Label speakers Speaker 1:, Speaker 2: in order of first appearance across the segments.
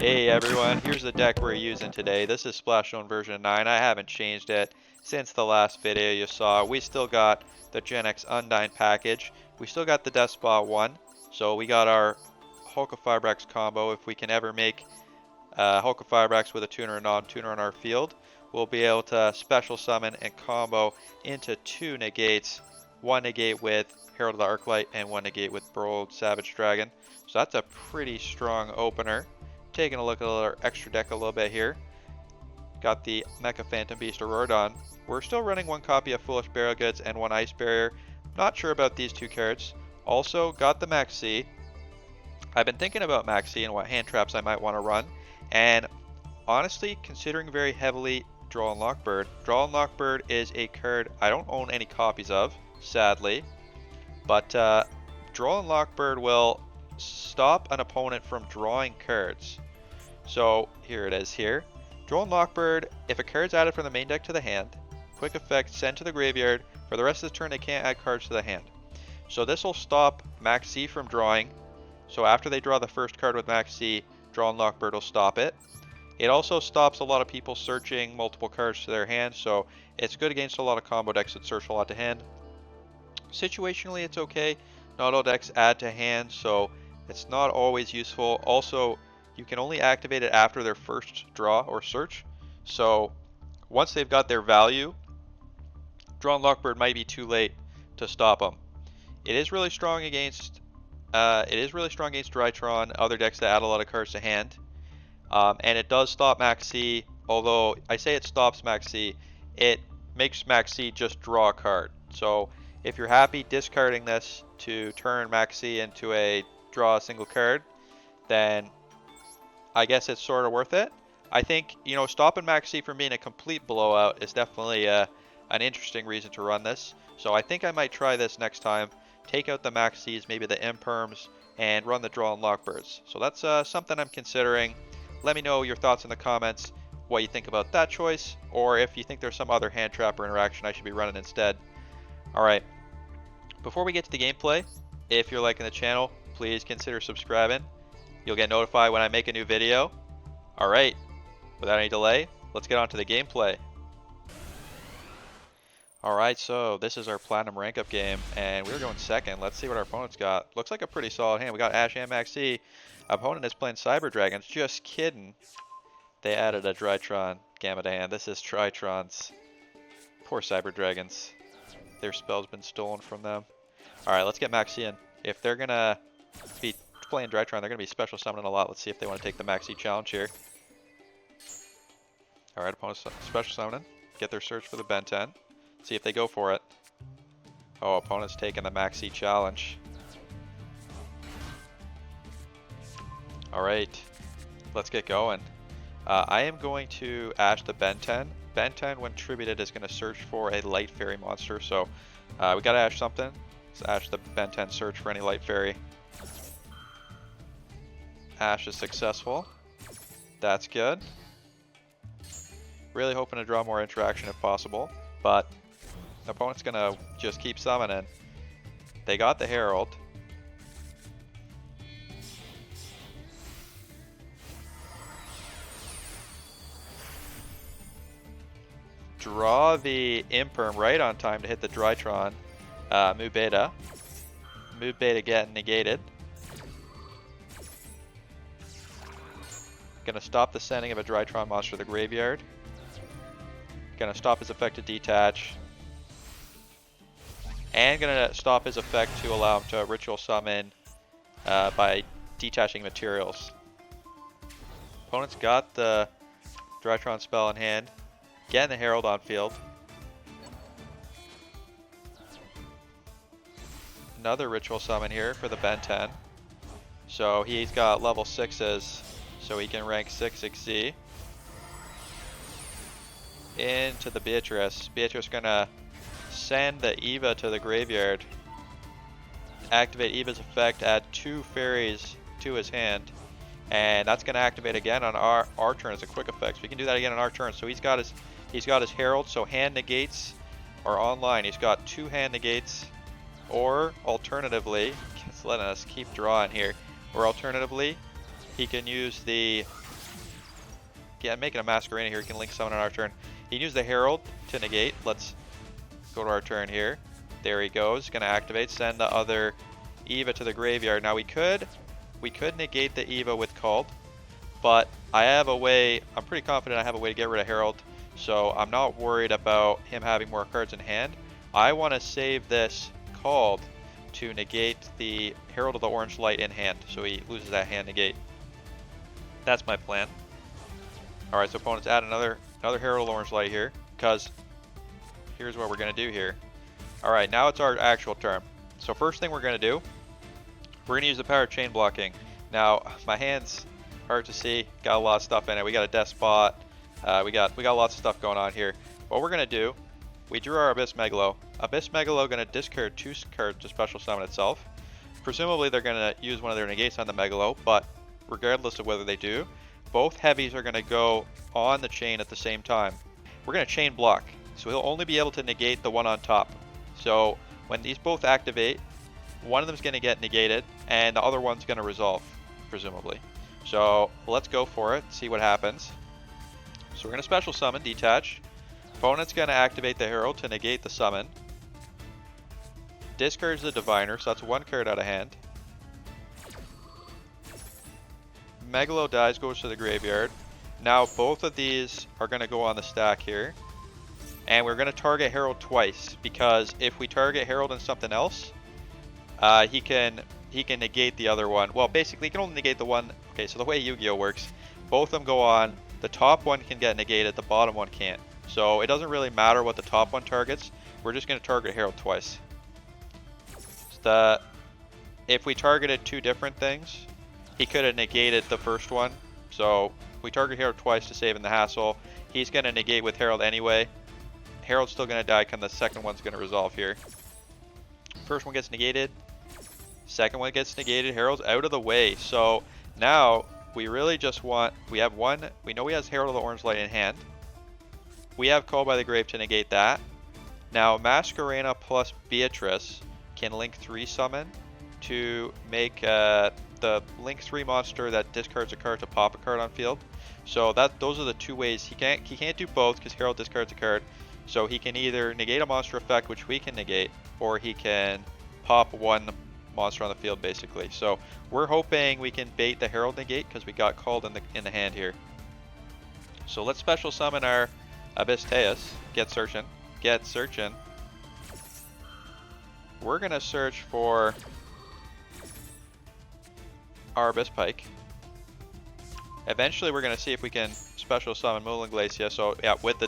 Speaker 1: Hey everyone, here's the deck we're using today. This is Splashzone version 9. I haven't changed it since the last video you saw. We still got the Gen X Undyne package. We still got the Despot 1. So we got our Hulk of Firebrax combo. If we can ever make Hulk of Firebrax with a tuner and non-tuner on our field, we'll be able to special summon and combo into 2 negates. 1 negate with Herald of the Arclight and 1 negate with Burrowed Savage Dragon. So that's a pretty strong opener. Taking a look at our extra deck a little bit here. Got the Mecha Phantom Beast Aurorodon. We're still running 1 copy of Foolish Burial Goods and 1 Ice Barrier. Not sure about these 2 cards. Also got the Maxi. I've been thinking about Maxi and what hand traps I might want to run. And honestly, considering very heavily Draw and Lockbird. Draw and Lockbird is a card I don't own any copies of, sadly. But Draw and Lockbird will stop an opponent from drawing cards. So here it is here. Duel and Lockbird, if a card's added from the main deck to the hand, quick effect, send to the graveyard. For the rest of the turn, they can't add cards to the hand. So this will stop Maxi from drawing. So after they draw the first card with Maxi, Draw and Lockbird will stop it. It also stops a lot of people searching multiple cards to their hand, so it's good against a lot of combo decks that search a lot to hand. Situationally, it's okay. Not all decks add to hand, so it's not always useful. Also, you can only activate it after their first draw or search. So once they've got their value, Draw and Lockbird might be too late to stop them. It is really strong against Drytron, other decks that add a lot of cards to hand. And it does stop Maxi, although I say it stops Maxi, it makes Maxi just draw a card. So if you're happy discarding this to turn Maxi into a draw a single card, then I guess it's sort of worth it. I think, stopping Maxi from being a complete blowout is definitely an interesting reason to run this. So I think I might try this next time. Take out the Maxis, maybe the Imperms, and run the Draw and Lockbirds. So that's something I'm considering. Let me know your thoughts in the comments, what you think about that choice, or if you think there's some other hand trap or interaction I should be running instead. Alright, before we get to the gameplay, if you're liking the channel, please consider subscribing. You'll get notified when I make a new video. Alright, without any delay, let's get on to the gameplay. Alright, so this is our Platinum rank up game, and we're going second. Let's see what our opponent's got. Looks like a pretty solid hand. We got Ash and Maxi. Opponent is playing Cyber Dragons. Just kidding. They added a Drytron Gamma to hand. This is Tritron's. Poor Cyber Dragons. Their spell's been stolen from them. Alright, let's get Maxi in. If they're going to be playing Drytron, they're going to be special summoning a lot. Let's see if they want to take the Maxi challenge here. Alright, opponent's special summoning. Get their search for the Ben 10. See if they go for it. Oh, opponent's taking the Maxi challenge. Alright, let's get going. I am going to Ash the Ben 10. Ben 10, when tributed, is going to search for a Light Fairy monster, so we got to Ash something. Let's Ash the Ben 10 search for any Light Fairy. Ash is successful. That's good. Really hoping to draw more interaction if possible, but the opponent's going to just keep summoning. They got the Herald. Draw the Imperm right on time to hit the Drytron. Mu Beta. Mu Beta getting negated. Gonna stop the sending of a Drytron monster to the graveyard. Gonna stop his effect to detach. And gonna stop his effect to allow him to ritual summon by detaching materials. Opponent's got the Drytron spell in hand. Getting the Herald on field. Another ritual summon here for the Ben 10. So he's got level 6s, so he can rank 6 XC. Into the Beatrice. Beatrice gonna send the Eva to the graveyard. Activate Eva's effect, add 2 fairies to his hand. And that's gonna activate again on our turn as a quick effect. So we can do that again on our turn. So he's got his Herald, so hand negates are online. He's got 2 hand negates, or alternatively, it's letting us keep drawing here, or alternatively, he can use the making a Masquerena here. He can link summon on our turn. He can use the Herald to negate. Let's go to our turn here. There he goes. Gonna activate. Send the other Eva to the graveyard. Now we could negate the Eva with Called, but I have a way. I'm pretty confident I have a way to get rid of Herald, so I'm not worried about him having more cards in hand. I want to save this Called to negate the Herald of the Orange Light in hand, so he loses that hand negate. That's my plan. Alright, so opponents add another Herald of the Orange Light here, because here's what we're going to do here. Alright, now it's our actual turn. So first thing we're going to do, we're going to use the power of chain blocking. Now, my hand's hard to see, got a lot of stuff in it. We got a Despot, we got lots of stuff going on here. What we're going to do, we drew our Abyss Megalo. Abyss Megalo going to discard 2 cards to special summon itself. Presumably they're going to use one of their negates on the Megalo, but regardless of whether they do, both heavies are going to go on the chain at the same time. We're going to chain block, so he'll only be able to negate the one on top. So when these both activate, one of them is going to get negated, and the other one's going to resolve, presumably. So let's go for it, see what happens. So we're going to special summon, detach. Opponent's going to activate the Herald to negate the summon. Discards the Diviner, so that's 1 card out of hand. Megalo dies, goes to the graveyard. Now both of these are going to go on the stack here. And we're going to target Herald twice, because if we target Herald and something else, he can negate the other one. Well, basically, he can only negate the one. Okay, so the way Yu-Gi-Oh works, both of them go on. The top one can get negated, the bottom one can't. So it doesn't really matter what the top one targets. We're just going to target Herald twice. If we targeted 2 different things, he could have negated the first one. So we target Herald twice to save in the hassle. He's going to negate with Herald anyway. Herald's still going to die, and the second one's going to resolve here. First one gets negated. Second one gets negated. Herald's out of the way. So now we really just want, we have one, we know he has Herald of the Orange Light in hand. We have Call by the Grave to negate that. Now Masquerena plus Beatrice can link 3 summon to make the link 3 monster that discards a card to pop a card on field. So those are the 2 ways. He can't do both because Herald discards a card. So he can either negate a monster effect, which we can negate, or he can pop 1 monster on the field, basically. So we're hoping we can bait the Herald negate because we got called in the hand here. So let's special summon our Abyss Teus. Get searching. We're gonna search for our Abyss Pike. Eventually we're gonna see if we can special summon Mulan Glacia. So yeah, with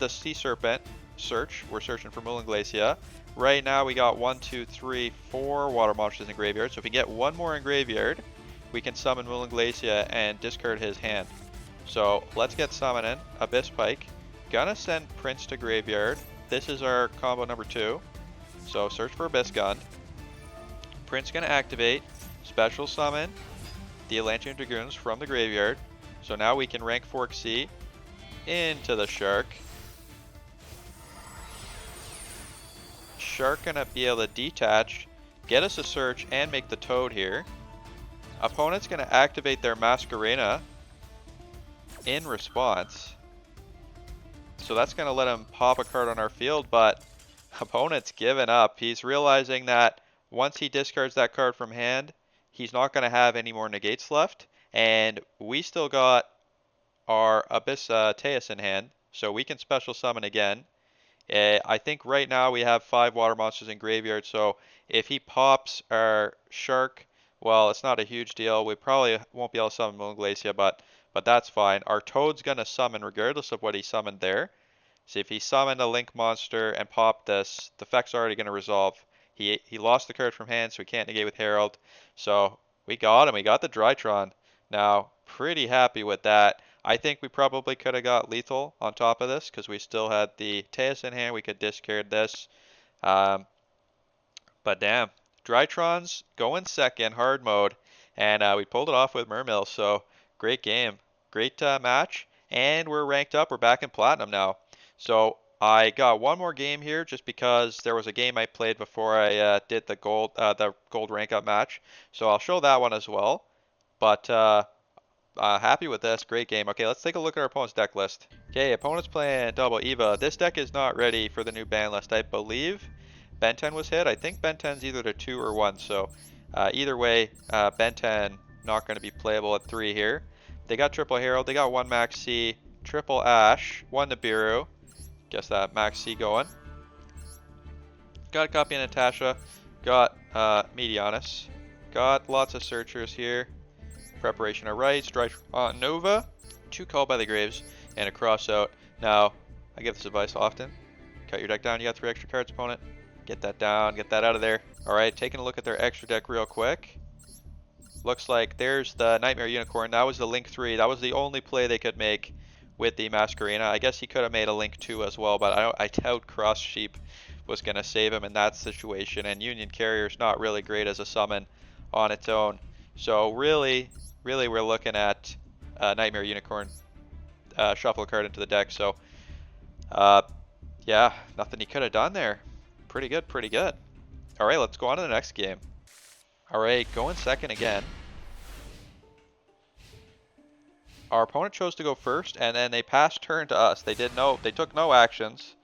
Speaker 1: the Sea Serpent search, we're searching for Mulan Glacia. Right now we got 1, 2, 3, 4 water monsters in graveyard. So if we get 1 more in graveyard, we can summon Mulan Glacia and discard his hand. So let's get summoning Abyss Pike. Gonna send Prince to graveyard. This is our combo number 2. So search for Abyss Gun. Prince gonna activate, special summon the Atlantean Dragoons from the graveyard. So now we can rank Fork C into the Shark. Shark gonna be able to detach, get us a search, and make the Toad here. Opponent's gonna activate their Masquerena in response. So that's gonna let him pop a card on our field, but opponent's given up. He's realizing that once he discards that card from hand, he's not gonna have any more negates left, and we still got our Abyss Teus in hand, so we can special summon again. I think right now we have 5 water monsters in graveyard, so if he pops our Shark, well, it's not a huge deal. We probably won't be able to summon Moon Glacia, but that's fine. Our Toad's going to summon regardless of what he summoned there. So if he summoned a Link monster and popped this, the effect's already going to resolve. He lost the card from hand, so he can't negate with Herald. So we got him. We got the Drytron. Now, pretty happy with that. I think we probably could have got lethal on top of this because we still had the Teus in hand. We could discard this. But damn, Drytron's going second, hard mode. And we pulled it off with Mermail. So great game. Great match. And we're ranked up. We're back in Platinum now. So I got one more game here just because there was a game I played before I did the gold rank up match. So I'll show that one as well. But Happy with this. Great game. Okay, let's take a look at our opponent's deck list. Okay, opponent's playing double Eva. This deck is not ready for the new ban list. I believe Ben 10 was hit. I think Ben 10's either to 2 or 1. So either way, Ben 10 not going to be playable at 3 here. They got triple Herald. They got 1 Max C, triple Ash, 1 Nibiru. Guess that Max C going. Got a copy of Natasha. Got Medianus. Got lots of searchers here. Preparation of Right, Strike on Nova, 2 Called by the Graves, and a cross out. Now, I give this advice often. Cut your deck down, you got 3 extra cards, opponent. Get that down, get that out of there. Alright, taking a look at their extra deck real quick. Looks like there's the Nightmare Unicorn. That was the Link 3. That was the only play they could make with the Masquerena. I guess he could have made a Link 2 as well, but I doubt Cross Sheep was going to save him in that situation. And Union Carrier's not really great as a summon on its own. So really we're looking at Nightmare Unicorn. Shuffle a card into the deck. So yeah, nothing he could have done there. Pretty good, pretty good. Alright, let's go on to the next game. Alright, going second again. Our opponent chose to go first, and then they passed turn to us. They took no actions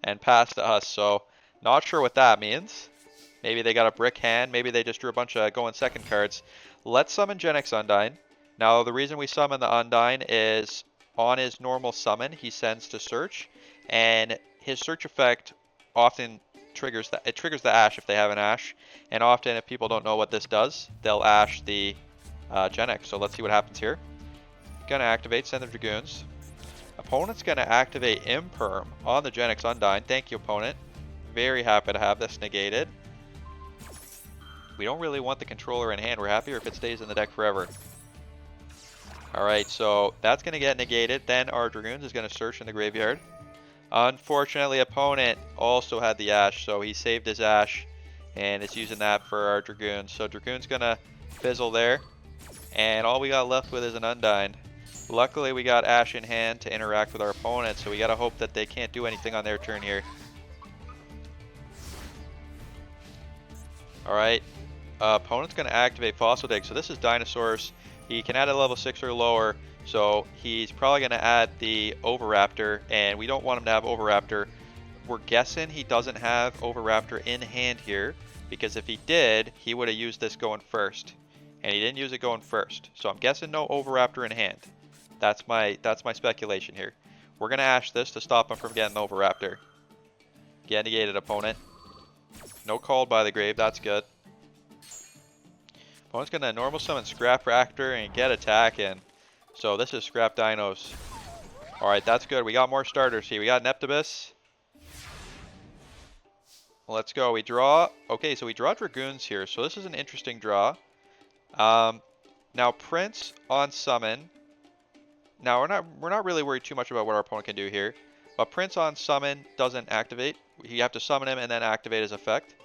Speaker 1: and passed to us, so not sure what that means. Maybe they got a brick hand, maybe they just drew a bunch of going second cards. Let's summon Gen X Undyne. Now the reason we summon the Undyne is on his normal summon he sends to search, and his search effect often triggers the Ash if they have an Ash, and often if people don't know what this does, they'll Ash the Gen X. So let's see what happens here. Gonna activate, send the Dragoons. Opponent's gonna activate Imperm on the Gen X Undyne. Thank you, opponent. Very happy to have this negated. We don't really want the controller in hand. We're happier if it stays in the deck forever. Alright, so that's gonna get negated. Then our Dragoons is gonna search in the graveyard. Unfortunately, opponent also had the Ash, so he saved his Ash and is using that for our Dragoons. So Dragoon's gonna fizzle there, and all we got left with is an Undyne. Luckily, we got Ash in hand to interact with our opponent, so we gotta hope that they can't do anything on their turn here. Alright, opponent's gonna activate Fossil Dig. So this is Dinosaurs. He can add a level 6 or lower. So he's probably going to add the Oviraptor, and we don't want him to have Oviraptor. We're guessing he doesn't have Oviraptor in hand here, because if he did, he would have used this going first. And he didn't use it going first. So I'm guessing no Oviraptor in hand. That's my speculation here. We're going to Ash this to stop him from getting the Oviraptor. Get negated, opponent. No Called by the Grave, that's good. Opponent's going to normal summon Scrap Raptor and get attacking. So this is Scrap Dinos. Alright, that's good. We got more starters here. We got Neptibus. Let's go. We draw. Okay, so we draw Dragoons here. So this is an interesting draw. Now Prince on summon. Now we're not really worried too much about what our opponent can do here. But Prince on summon doesn't activate. You have to summon him and then activate his effect.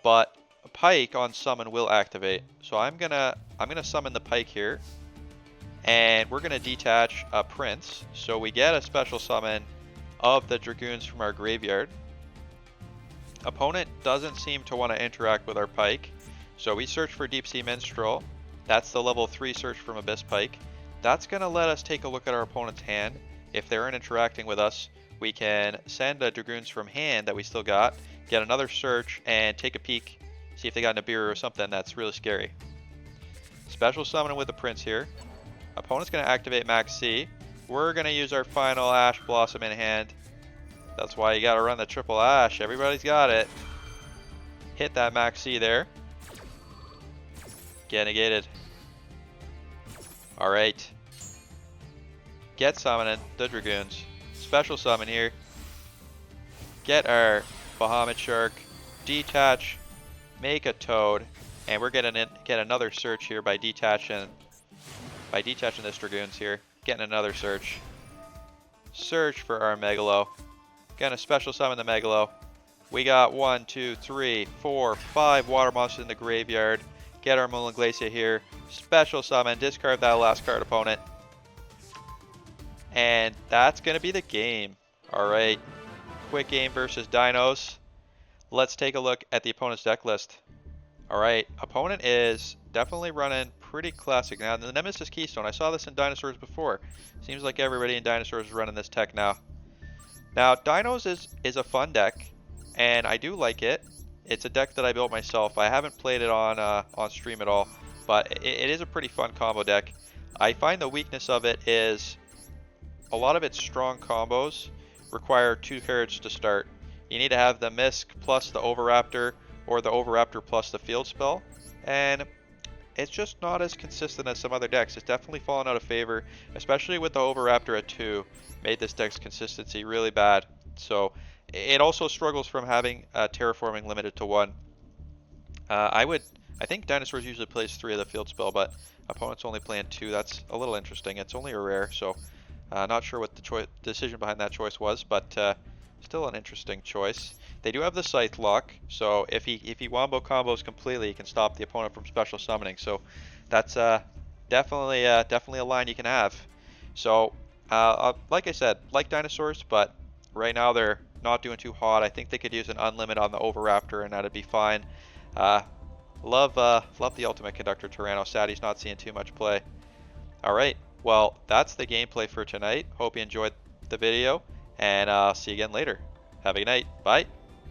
Speaker 1: But Pike on summon will activate. So I'm gonna summon the Pike here. And we're going to detach a Prince, so we get a special summon of the Dragoons from our graveyard. Opponent doesn't seem to want to interact with our Pike, so we search for Deep Sea Minstrel. That's the level 3 search from Abyss Pike. That's going to let us take a look at our opponent's hand. If they aren't interacting with us, we can send the Dragoons from hand that we still got, get another search, and take a peek, see if they got Nibiru or something that's really scary. Special summon with the Prince here. Opponent's going to activate Max C. We're going to use our final Ash Blossom in hand. That's why you got to run the triple Ash. Everybody's got it. Hit that Max C there. Get negated. Alright. Get summoning the Dragoons. Special summon here. Get our Bahamut Shark. Detach. Make a Toad. And we're going to get another search here by detaching this Dragoons here. Getting another search. Search for our Megalo. Gonna special summon the Megalo. We got 1, 2, 3, 4, 5 water monsters in the graveyard. Get our Mulan Glacia here. Special summon. Discard that last card, opponent. And that's gonna be the game. Alright. Quick game versus Dinos. Let's take a look at the opponent's deck list. Alright. Opponent is definitely running pretty classic. Now, the Nemesis Keystone, I saw this in Dinosaurs before. Seems like everybody in Dinosaurs is running this tech now. Now, Dinos is a fun deck, and I do like it. It's a deck that I built myself. I haven't played it on stream at all, but it is a pretty fun combo deck. I find the weakness of it is a lot of its strong combos require 2 cards to start. You need to have the Misk plus the Overraptor, or the Overraptor plus the field spell, and it's just not as consistent as some other decks. It's definitely fallen out of favor, especially with the Overraptor at 2. Made this deck's consistency really bad. So it also struggles from having terraforming limited to 1. I think Dinosaurs usually plays 3 of the field spell, but opponents only playing 2. That's a little interesting. It's only a rare, so not sure what the decision behind that choice was, but still an interesting choice. They do have the Scythe lock, so if he wombo combos completely, he can stop the opponent from special summoning. So that's definitely a line you can have. So like I said, like Dinosaurs, but right now they're not doing too hot. I think they could use an unlimit on the Overraptor, and that'd be fine. Love the Ultimate Conductor Tyranno. Sad he's not seeing too much play. All right, well, that's the gameplay for tonight. Hope you enjoyed the video, and I'll see you again later. Have a good night. Bye.